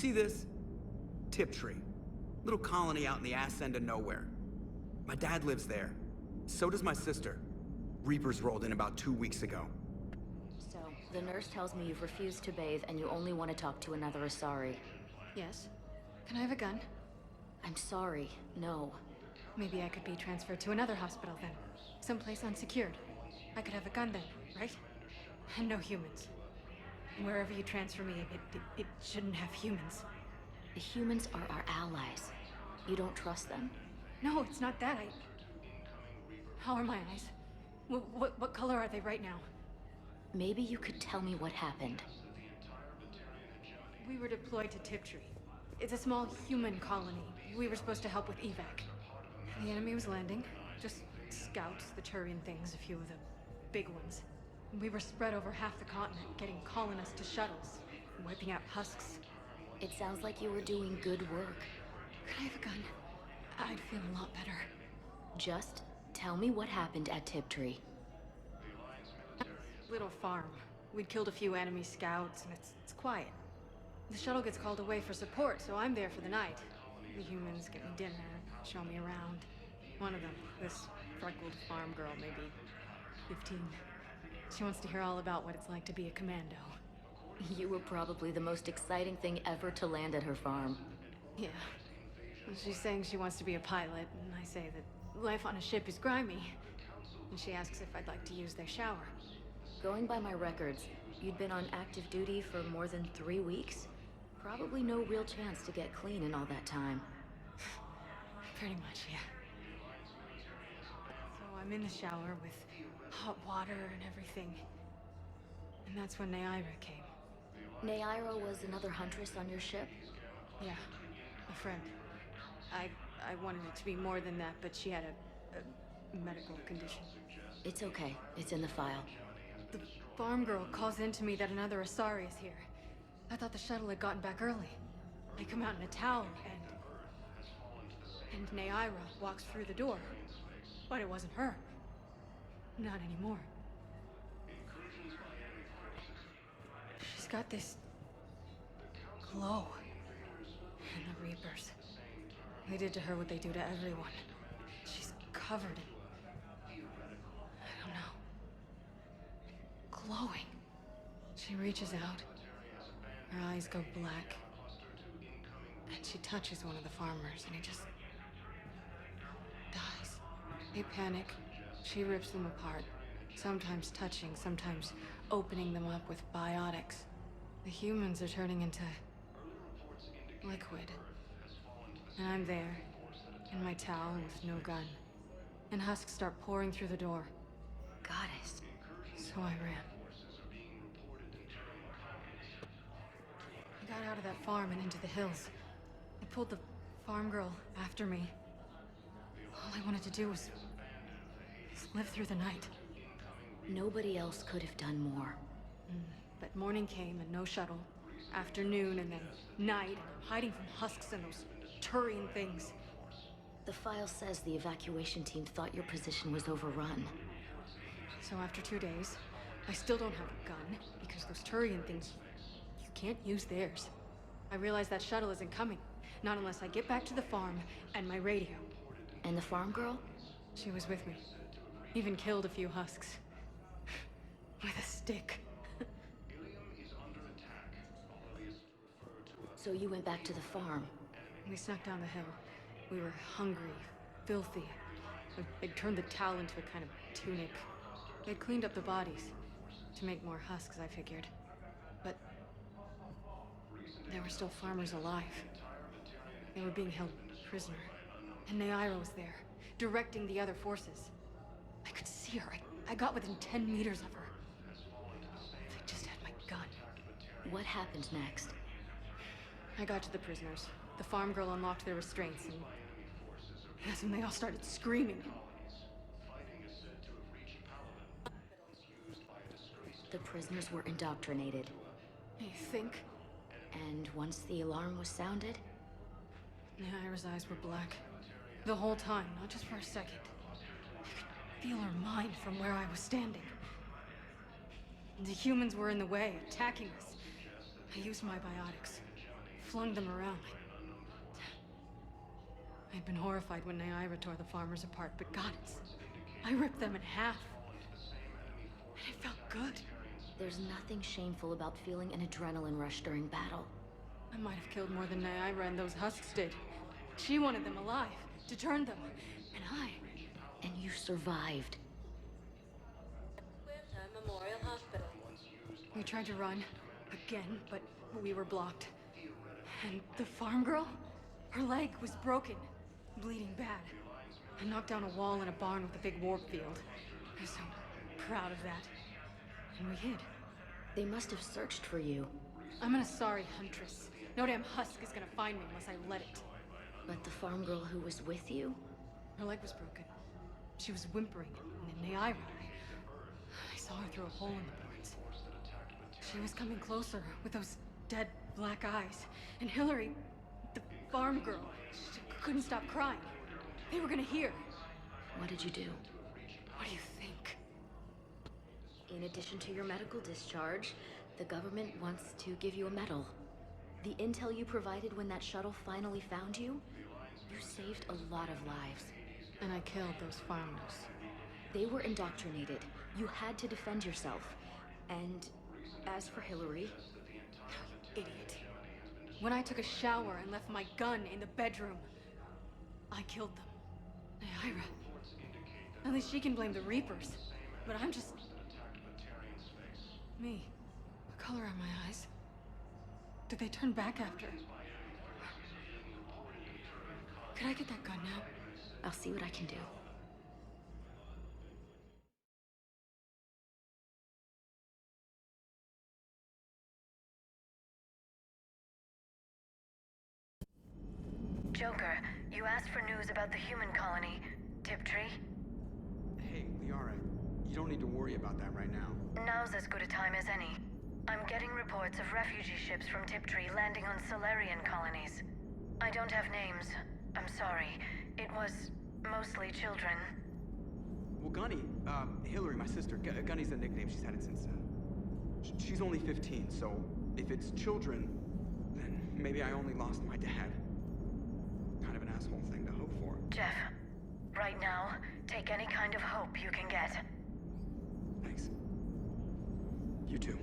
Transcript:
see this? Tiptree. Little colony out in the ass end of nowhere. My dad lives there. So does my sister. Reapers rolled in about 2 weeks ago. So, the nurse tells me you've refused to bathe and you only want to talk to another Asari. Yes. Can I have a gun? I'm sorry, no. Maybe I could be transferred to another hospital then. Someplace unsecured. I could have a gun then, right? And no humans. Wherever you transfer me, it shouldn't have humans. The humans are our allies. You don't trust them? No, it's not that. How are my eyes? What color are they right now? Maybe you could tell me what happened. We were deployed to Tiptree. It's a small human colony. We were supposed to help with evac. The enemy was landing. Just scouts, the Turian things, a few of the big ones. We were spread over half the continent, getting colonists to shuttles, wiping out husks. It sounds like you were doing good work. Could I have a gun? I'd feel a lot better. Just tell me what happened at Tiptree. Little farm. We'd killed a few enemy scouts, and it's quiet. The shuttle gets called away for support, so I'm there for the night. The humans get me dinner, show me around. One of them, this freckled farm girl, maybe 15. She wants to hear all about what it's like to be a commando. You were probably the most exciting thing ever to land at her farm. Yeah. She's saying she wants to be a pilot, and I say that life on a ship is grimy. And she asks if I'd like to use their shower. Going by my records, you'd been on active duty for more than 3 weeks. Probably no real chance to get clean in all that time. Pretty much, yeah. So I'm in the shower with hot water and everything. And that's when Neaira came. Neaira was another huntress on your ship? Yeah, a friend. I wanted it to be more than that, but she had a medical condition. It's okay. It's in the file. The farm girl calls in to me that another Asari is here. I thought the shuttle had gotten back early. I come out in a towel, and Neaira walks through the door. But it wasn't her. Not anymore. She's got this glow. And the Reapers. They did to her what they do to everyone. She's covered in... I don't know. Glowing. She reaches out. Her eyes go black. And she touches one of the farmers, and he just... dies. They panic. She rips them apart. Sometimes touching, sometimes opening them up with biotics. The humans are turning into... liquid. And I'm there, in my towel with no gun. And husks start pouring through the door. Goddess. So I ran. I got out of that farm and into the hills. I pulled the farm girl after me. All I wanted to do was live through the night. Nobody else could have done more. But morning came and no shuttle. Afternoon and then night, and I'm hiding from husks and those Turian things. The file says the evacuation team thought your position was overrun. So after 2 days, I still don't have a gun, because those Turian things, you can't use theirs. I realize that shuttle isn't coming, not unless I get back to the farm and my radio. And the farm girl? She was with me. Even killed a few husks. With a stick. So you went back to the farm? We snuck down the hill. We were hungry, filthy. They'd turned the towel into a kind of tunic. They'd cleaned up the bodies. To make more husks, I figured. But... there were still farmers alive. They were being held prisoner. And Neaira was there, directing the other forces. I could see her. I got within 10 meters of her. If I just had my gun. What happened next? I got to the prisoners. The farm girl unlocked their restraints, and that's when they all started screaming. The prisoners were indoctrinated. You think? And once the alarm was sounded? Neaira's eyes were black. The whole time, not just for a second. I could feel her mind from where I was standing. The humans were in the way, attacking us. I used my biotics. flung them around. I'd been horrified when Naira tore the farmers apart, but goddess, I ripped them in half. And it felt good. There's nothing shameful about feeling an adrenaline rush during battle. I might have killed more than Naira and those husks did. She wanted them alive, to turn them, and I... And you survived. Memorial Hospital. We tried to run, again, but we were blocked. And the farm girl? Her leg was broken, bleeding bad. I knocked down a wall in a barn with a big warp field. I was so proud of that. And we hid. They must have searched for you. I'm an Asari huntress. No damn husk is gonna find me unless I let it. But the farm girl who was with you? Her leg was broken. She was whimpering, and then Naira. I saw her through a hole in the boards. She was coming closer with those dead black eyes. And Hillary, the farm girl, she couldn't stop crying. They were gonna hear. What did you do? What do you think? In addition to your medical discharge, the government wants to give you a medal. The intel you provided when that shuttle finally found you, you saved a lot of lives. And I killed those farmers. They were indoctrinated. You had to defend yourself. And as for Hillary... Idiot. When I took a shower and left my gun in the bedroom, I killed them. Naira. At least she can blame the Reapers. But I'm just... me. What color are my eyes? Did they turn back after? Could I get that gun now? I'll see what I can do. Joker, you asked for news about the human colony, Tiptree. Hey, Liara, you don't need to worry about that right now. Now's as good a time as any. I'm getting reports of refugee ships from Tiptree landing on Solarian colonies. I don't have names. I'm sorry. It was mostly children. Well, Gunny, Hillary, my sister, Gunny's a nickname. She's had it since, she's only 15, so if it's children, then maybe I only lost my dad. Kind of an asshole thing to hope for. Jeff, right now, take any kind of hope you can get. Thanks. You too.